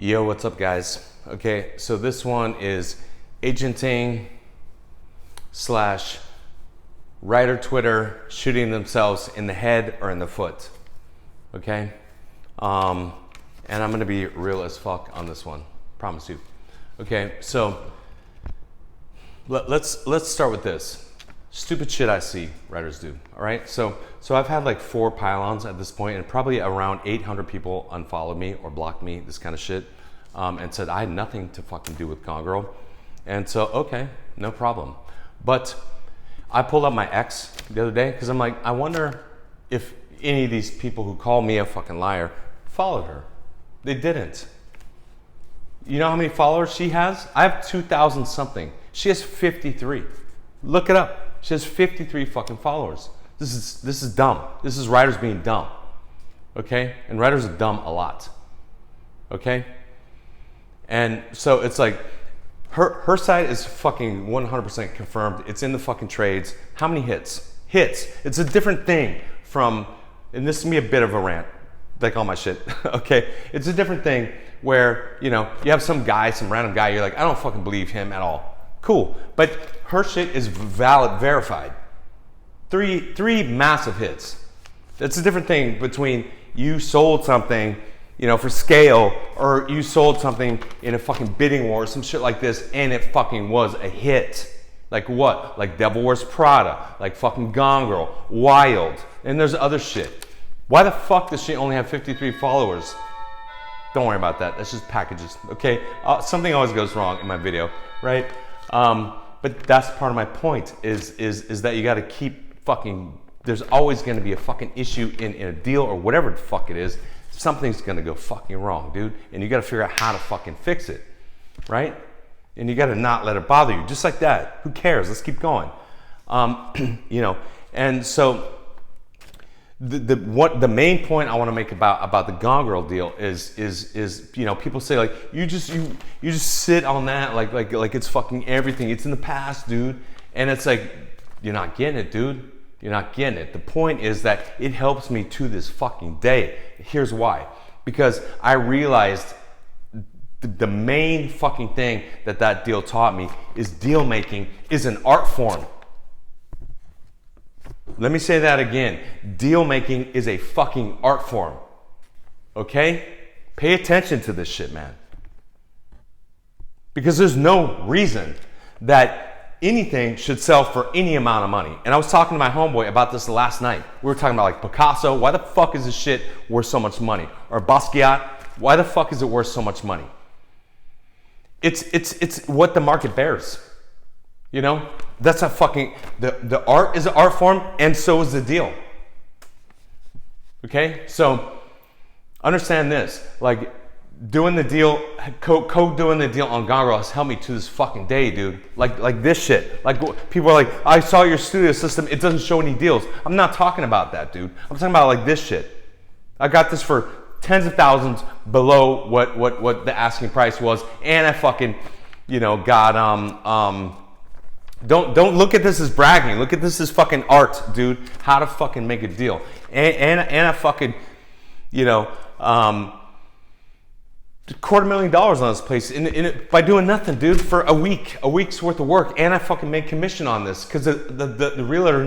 Yo, what's up, guys? Okay, so this one is agenting / writer Twitter shooting themselves in the head or in the foot. Okay, and I'm gonna be real as fuck on this one, promise you. Okay, so let's start with this. Stupid shit I see writers do. All right, so I've had like 4 pylons at this point, and probably around 800 people unfollowed me or blocked me, this kind of shit, and said I had nothing to fucking do with Gone Girl. And so, okay, no problem. But I pulled up my ex the other day because I'm like, I wonder if any of these people who call me a fucking liar followed her. They didn't. You know how many followers she has? I have 2,000 something. She has 53. Look it up. She has 53 fucking followers. This is dumb. This is writers being dumb. Okay? And writers are dumb a lot. Okay? And so it's like, her site is fucking 100% confirmed. It's in the fucking trades. How many hits? Hits. It's a different thing from, and this is me a bit of a rant, like all my shit, okay? It's a different thing where, you know, you have some guy, some random guy, you're like, I don't fucking believe him at all. Cool, but her shit is valid, verified. Three massive hits. That's a different thing between you sold something, you know, for scale, or you sold something in a fucking bidding war or some shit like this, and it fucking was a hit. Like what? Like Devil Wears Prada, like fucking Gone Girl, Wild, and there's other shit. Why the fuck does she only have 53 followers? Don't worry about that. That's just packages, okay? Something always goes wrong in my video, right? But that's part of my point is that you got to keep fucking, there's always going to be a fucking issue in a deal or whatever the fuck it is. Something's going to go fucking wrong, dude. And you got to figure out how to fucking fix it, right? And you got to not let it bother you, just like that. Who cares? Let's keep going. You know, and so the main point I want to make about the Gone Girl deal is you know, people say like you just sit on that like it's fucking everything. It's in the past, dude. And it's like, you're not getting it, dude. You're not getting it. The point is that it helps me to this fucking day. Here's why. Because I realized the main fucking thing that deal taught me is deal making is an art form. Let me say that again. Deal making is a fucking art form. Okay? Pay attention to this shit, man. Because there's no reason that anything should sell for any amount of money. And I was talking to my homeboy about this last night. We were talking about like Picasso. Why the fuck is this shit worth so much money? Or Basquiat. Why the fuck is it worth so much money? It's what the market bears. You know, that's a fucking, the art is an art form, and so is the deal. Okay, so understand this, like doing the deal, doing the deal on Gone Girl has helped me to this fucking day, dude. Like this shit. Like people are like, I saw your studio system, it doesn't show any deals. I'm not talking about that, dude. I'm talking about like this shit. I got this for tens of thousands below what the asking price was, and I fucking, you know, got Don't look at this as bragging. Look at this as fucking art, dude. How to fucking make a deal. And I fucking, you know, $250,000 on this place by doing nothing, dude, for a week's worth of work. And I fucking made commission on this because the realtor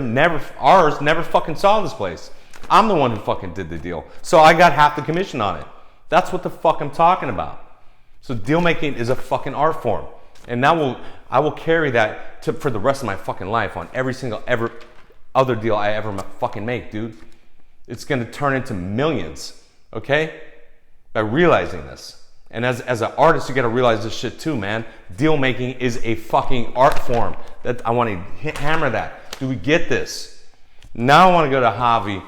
ours never fucking saw this place. I'm the one who fucking did the deal. So I got half the commission on it. That's what the fuck I'm talking about. So deal making is a fucking art form. And I will carry that for the rest of my fucking life on every single other deal I ever fucking make, dude. It's gonna turn into millions, okay? By realizing this. And as an artist, you gotta realize this shit too, man. Deal making is a fucking art form. That I wanna hammer that. Do we get this? Now I wanna go to Javi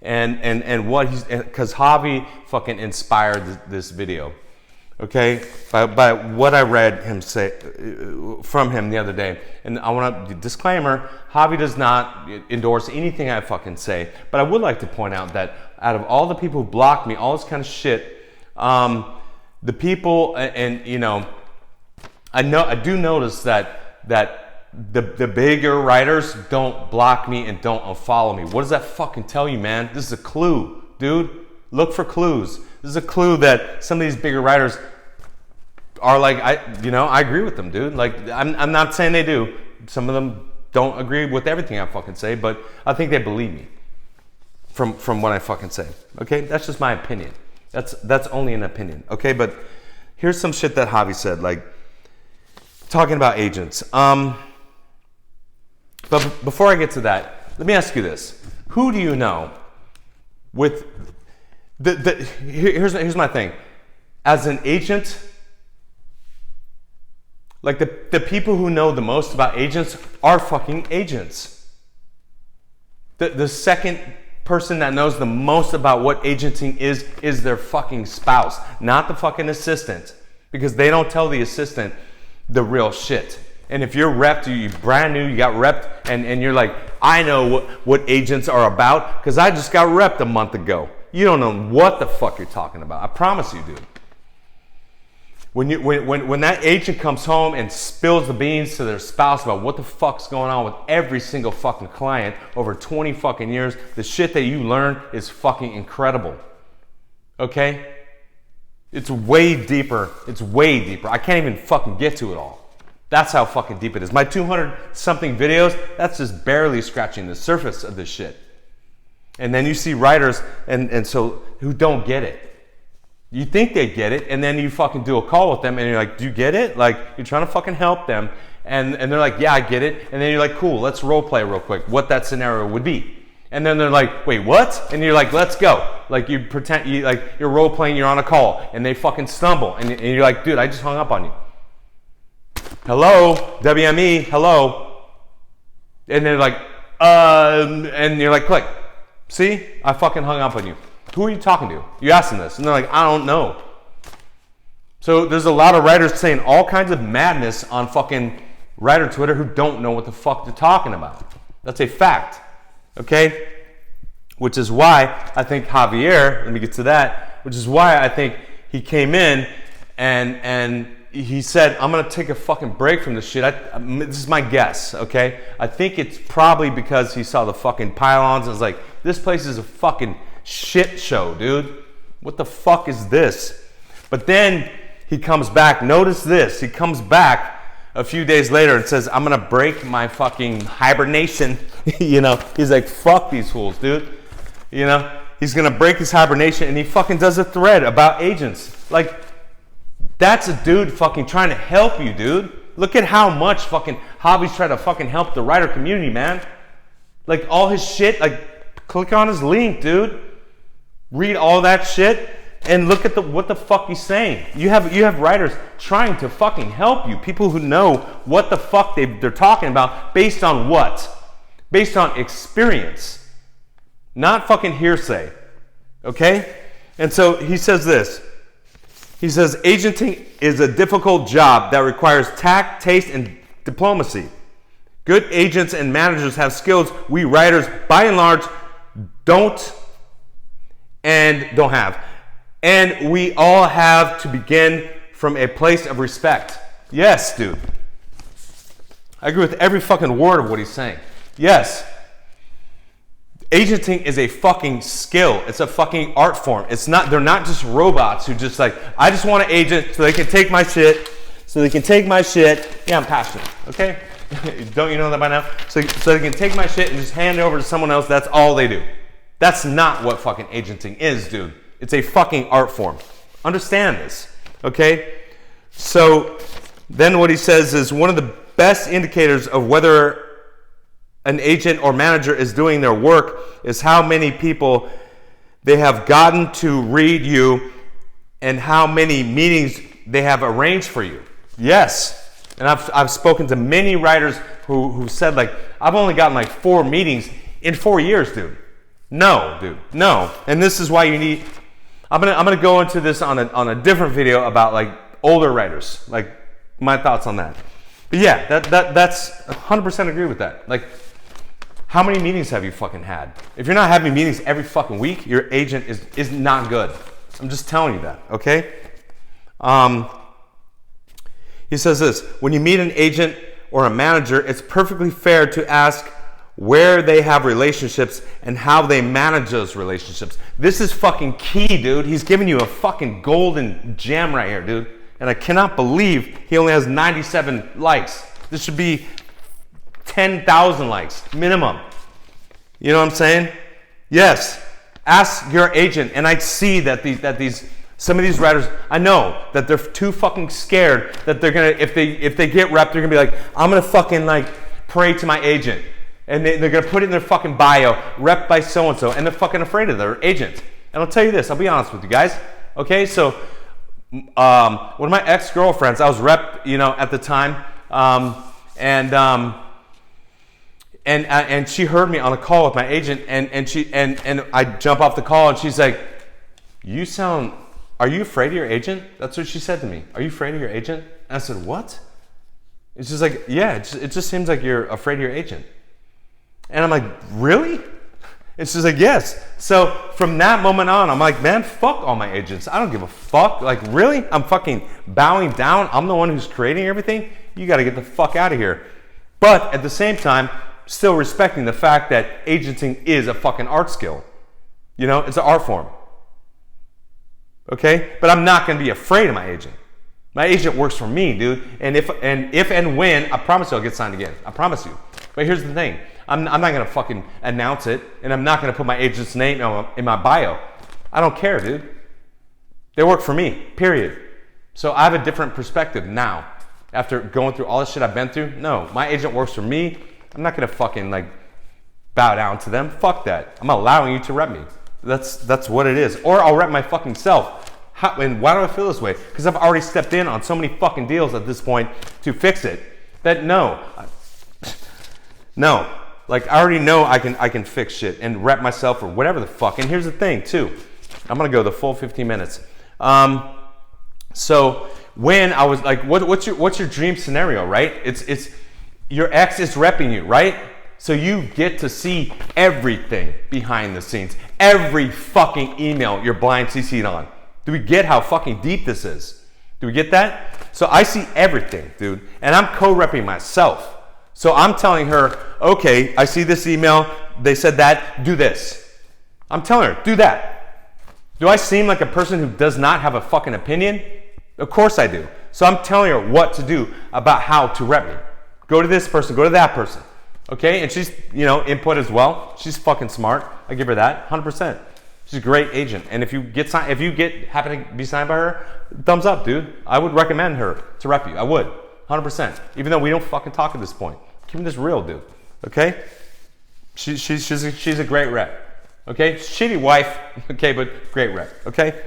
and what because Javi fucking inspired this video. Okay, by what I read him say from him the other day, and I want to disclaimer: Javi does not endorse anything I fucking say. But I would like to point out that out of all the people who blocked me, all this kind of shit, the people, and you know, I do notice that the bigger writers don't block me and don't unfollow me. What does that fucking tell you, man? This is a clue, dude. Look for clues. This is a clue that some of these bigger writers are like, I agree with them, dude. Like, I'm not saying they do. Some of them don't agree with everything I fucking say, but I think they believe me from what I fucking say. Okay, that's just my opinion. That's only an opinion. Okay, but here's some shit that Javi said, like talking about agents. But before I get to that, let me ask you this: who do you know with here's my thing. As an agent, like the people who know the most about agents are fucking agents. The second person that knows the most about what agenting is their fucking spouse, not the fucking assistant, because they don't tell the assistant the real shit. And if you're repped, you're brand new, you got repped, and you're like, I know what agents are about because I just got repped a month ago. You don't know what the fuck you're talking about. I promise you, dude. When that agent comes home and spills the beans to their spouse about what the fuck's going on with every single fucking client over 20 fucking years, the shit that you learn is fucking incredible. Okay? It's way deeper. It's way deeper. I can't even fucking get to it all. That's how fucking deep it is. My 200 something videos, that's just barely scratching the surface of this shit. And then you see writers and so who don't get it. You think they get it, and then you fucking do a call with them, and you're like, do you get it? Like, you're trying to fucking help them, and they're like, yeah, I get it. And then you're like, cool, let's role play real quick what that scenario would be. And then they're like, wait, what? And you're like, let's go. Like, you pretend, you're role playing, you're on a call, and they fucking stumble, and you're like, dude, I just hung up on you. Hello, WME, hello. And they're like, and you're like, click. See, I fucking hung up on you. Who are you talking to? You asked them this. And they're like, I don't know. So there's a lot of writers saying all kinds of madness on fucking writer Twitter who don't know what the fuck they're talking about. That's a fact. Okay? Which is why I think Javier, let me get to that, which is why I think he came in and he said, I'm going to take a fucking break from this shit. This is my guess, okay? I think it's probably because he saw the fucking pylons and was like, this place is a fucking shit show, dude. What the fuck is this? But then he comes back. Notice this. He comes back a few days later and says, I'm going to break my fucking hibernation. He's like, fuck these fools, dude. He's going to break his hibernation, and he fucking does a thread about agents. Like, that's a dude fucking trying to help you, dude. Look at how much fucking Javi's trying to fucking help the writer community, man. Like, all his shit, like, click on his link, dude. Read all that shit and look at what the fuck he's saying. You have writers trying to fucking help you. People who know what the fuck they're talking about based on what? Based on experience. Not fucking hearsay. Okay? And so he says this. He says, agenting is a difficult job that requires tact, taste, and diplomacy. Good agents and managers have skills we writers, by and large, don't have. And we all have to begin from a place of respect. Yes, dude. I agree with every fucking word of what he's saying. Yes. Agenting is a fucking skill. It's a fucking art form. They're not just robots who just like, I just want an agent so they can take my shit. Yeah, I'm passionate. Okay? Don't you know that by now? So they can take my shit and just hand it over to someone else. That's all they do. That's not what fucking agenting is, dude. It's a fucking art form. Understand this, okay? So then what he says is one of the best indicators of whether an agent or manager is doing their work is how many people they have gotten to read you and how many meetings they have arranged for you. Yes. And I've spoken to many writers who said, like, I've only gotten like 4 meetings in 4 years, dude. No, dude, no. And this is why you need, I'm gonna go into this on a different video about like older writers, like my thoughts on that. But yeah, that's 100% agree with that. Like, how many meetings have you fucking had? If you're not having meetings every fucking week, your agent is not good. I'm just telling you that, okay? He says this, when you meet an agent or a manager, it's perfectly fair to ask where they have relationships and how they manage those relationships. This is fucking key, dude. He's giving you a fucking golden gem right here, dude. And I cannot believe he only has 97 likes. This should be 10,000 likes, minimum. You know what I'm saying? Yes. Ask your agent. And I see that some of these writers, I know that they're too fucking scared that they're gonna, if they get rep, they're gonna be like, I'm gonna fucking like pray to my agent. And they're gonna put it in their fucking bio, rep by so-and-so, and they're fucking afraid of their agent. And I'll tell you this, I'll be honest with you guys. Okay, so one of my ex-girlfriends, I was rep, at the time, and she heard me on a call with my agent, and I jump off the call, and she's like, are you afraid of your agent? That's what she said to me. Are you afraid of your agent? And I said, what? And she's like, yeah, it just seems like you're afraid of your agent. And I'm like, really? And she's like, yes. So from that moment on, I'm like, man, fuck all my agents. I don't give a fuck. Like, really? I'm fucking bowing down. I'm the one who's creating everything. You got to get the fuck out of here. But at the same time, still respecting the fact that agenting is a fucking art skill. It's an art form. Okay? But I'm not going to be afraid of my agent. My agent works for me, dude. And if and when, I promise you I'll get signed again. I promise you. But here's the thing. I'm not going to fucking announce it, and I'm not going to put my agent's name in my bio. I don't care, dude. They work for me, period. So I have a different perspective now. After going through all the shit I've been through, no, my agent works for me. I'm not going to fucking like bow down to them. Fuck that. I'm allowing you to rep me. That's what it is. Or I'll rep my fucking self. And why do I feel this way? Because I've already stepped in on so many fucking deals at this point to fix it that no. Like I already know I can fix shit and rep myself or whatever the fuck. And here's the thing too. I'm gonna go the full 15 minutes. So when I was like, what's your dream scenario, right? It's your ex is repping you, right? So you get to see everything behind the scenes, every fucking email you're blind CC'd on. Do we get how fucking deep this is? Do we get that? So I see everything, dude, and I'm co-repping myself. So I'm telling her, okay, I see this email, they said that, do this. I'm telling her, do that. Do I seem like a person who does not have a fucking opinion? Of course I do. So I'm telling her what to do about how to rep me. Go to this person, go to that person. Okay, and she's, input as well. She's fucking smart. I give her that, 100%. She's a great agent. And if you happen to be signed by her, thumbs up, dude. I would recommend her to rep you. I would, 100%. Even though we don't fucking talk at this point. Keep this real, dude. Okay? She's a great rep. Okay? Shitty wife, okay, but great rep. Okay?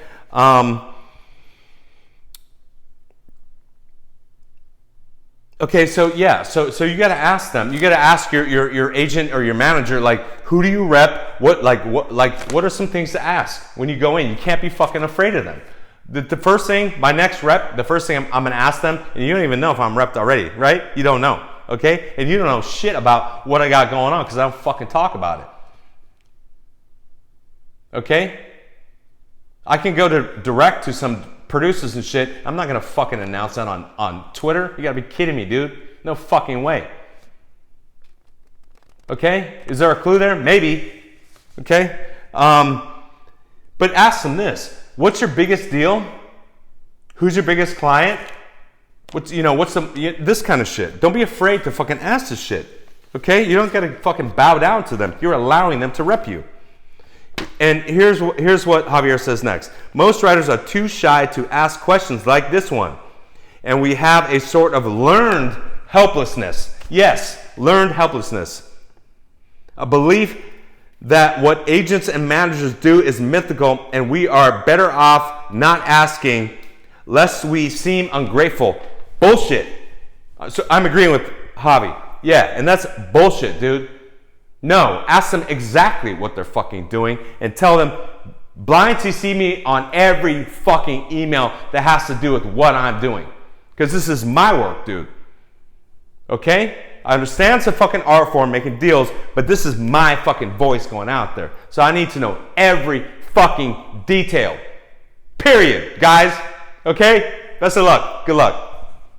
Okay, so yeah, so you got to ask them. You got to ask your agent or your manager, like, who do you rep? What are some things to ask when you go in? You can't be fucking afraid of them. The first thing, my next rep, the first thing I'm gonna ask them, and you don't even know if I'm repped already, right? You don't know, okay? And you don't know shit about what I got going on because I don't fucking talk about it. Okay? I can go direct to some producers and shit. I'm not gonna fucking announce that on Twitter. You gotta be kidding me, dude. No fucking way. Okay? Is there a clue there? Maybe. Okay? But ask them this. What's your biggest deal? Who's your biggest client? This kind of shit. Don't be afraid to fucking ask this shit. Okay? You don't gotta fucking bow down to them. You're allowing them to rep you. And here's what Javier says next. Most writers are too shy to ask questions like this one. And we have a sort of learned helplessness. Yes, learned helplessness. A belief that what agents and managers do is mythical and we are better off not asking lest we seem ungrateful. Bullshit. So I'm agreeing with Javi. Yeah, and that's bullshit, dude. No, ask them exactly what they're fucking doing and tell them, blind CC me on every fucking email that has to do with what I'm doing. Because this is my work, dude. Okay? I understand it's a fucking art form making deals, but this is my fucking voice going out there. So I need to know every fucking detail. Period, guys. Okay? Best of luck. Good luck.